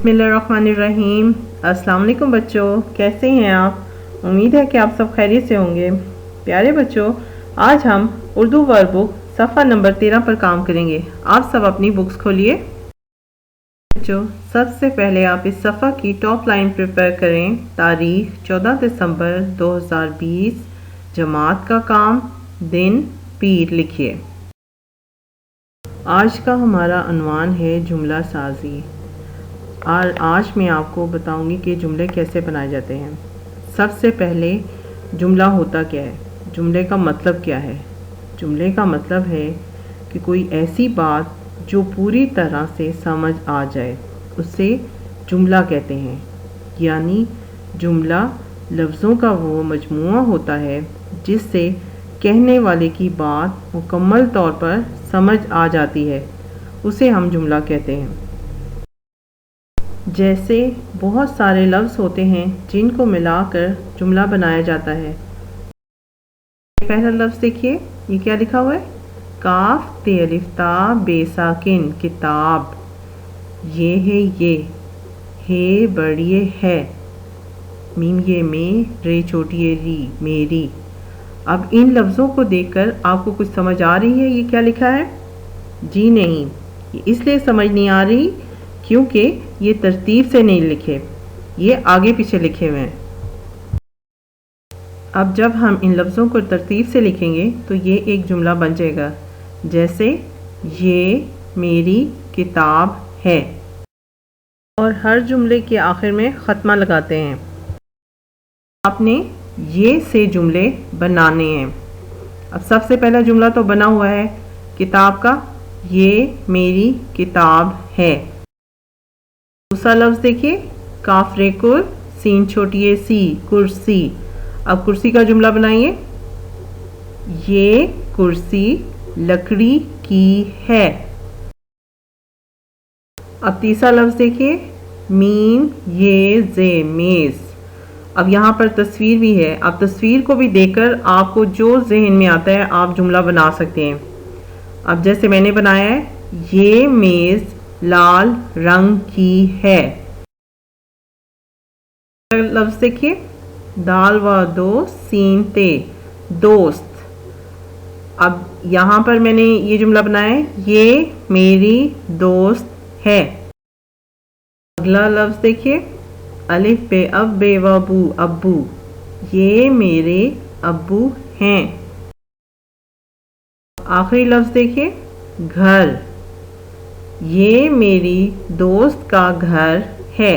बिस्मिल्लाहिर्रहमानिर्रहीम। अस्सलाम वालेकुम बच्चों, कैसे हैं आप? उम्मीद है कि आप सब खैरियत से होंगे। प्यारे बच्चों, आज हम उर्दू वर्ड बुक सफ़ा नंबर 13 पर काम करेंगे। आप सब अपनी बुक्स खोलिए। बच्चों, सबसे पहले आप इस सफ़ा की टॉप लाइन प्रिपेयर करें। तारीख 14 दिसंबर 2020, जमात का काम, दिन पीर लिखिए। आज का हमारा अनवान है जुमला साजी, और आज मैं आपको बताऊंगी कि जुमले कैसे बनाए जाते हैं। सबसे पहले जुमला होता क्या है, जुमले का मतलब क्या है। जुमले का मतलब है कि कोई ऐसी बात जो पूरी तरह से समझ आ जाए, उसे जुमला कहते हैं। यानी जुमला लफ्ज़ों का वो मजमूआ होता है जिससे कहने वाले की बात मुकम्मल तौर पर समझ आ जाती है, उसे हम जुमला कहते हैं। जैसे बहुत सारे लफ्ज़ होते हैं जिनको मिलाकर जुमला बनाया जाता है। पहला लफ्ज़ देखिए, ये क्या लिखा हुआ है? काफ ते अलिफ ता बेसाकिन किताब। ये है ये, हे बड़ी है, मीम ये में, रे छोटी है री, मेरी। अब इन लफ्ज़ों को देखकर आपको कुछ समझ आ रही है ये क्या लिखा है? जी नहीं, ये इसलिए समझ नहीं आ रही क्योंकि ये तरतीब से नहीं लिखे, ये आगे पीछे लिखे हुए हैं। अब जब हम इन लफ्ज़ों को तरतीब से लिखेंगे तो ये एक जुमला बन जाएगा। जैसे ये मेरी किताब है, और हर जुमले के आखिर में ख़त्मा लगाते हैं। आपने ये से जुमले बनाने हैं। अब सबसे पहला जुमला तो बना हुआ है किताब का, ये मेरी किताब है। दूसरा लफ्ज़ देखिए, काफरे कुर, सीन छोटी है सी, कुर्सी। अब कुर्सी का जुमला बनाइए। ये कुर्सी लकड़ी की है। अब तीसरा लफ्ज़ देखिए, मीम ये जे, मेज़। अब यहाँ पर तस्वीर भी है, आप तस्वीर को भी देखकर आपको जो जहन में आता है आप जुमला बना सकते हैं। अब जैसे मैंने बनाया है, ये मेज़ लाल रंग की है। लफ्ज़ देखिए, दाल व दो सीन ते, दोस्त। अब यहाँ पर मैंने ये जुमला बनाया है, ये मेरी दोस्त है। अगला लफ्ज़ देखिए, अलिफ बे अब बे व बू, अब्बू। ये मेरे अब्बू हैं। आखिरी लफ्ज़ देखिए, घर। ये मेरी दोस्त का घर है।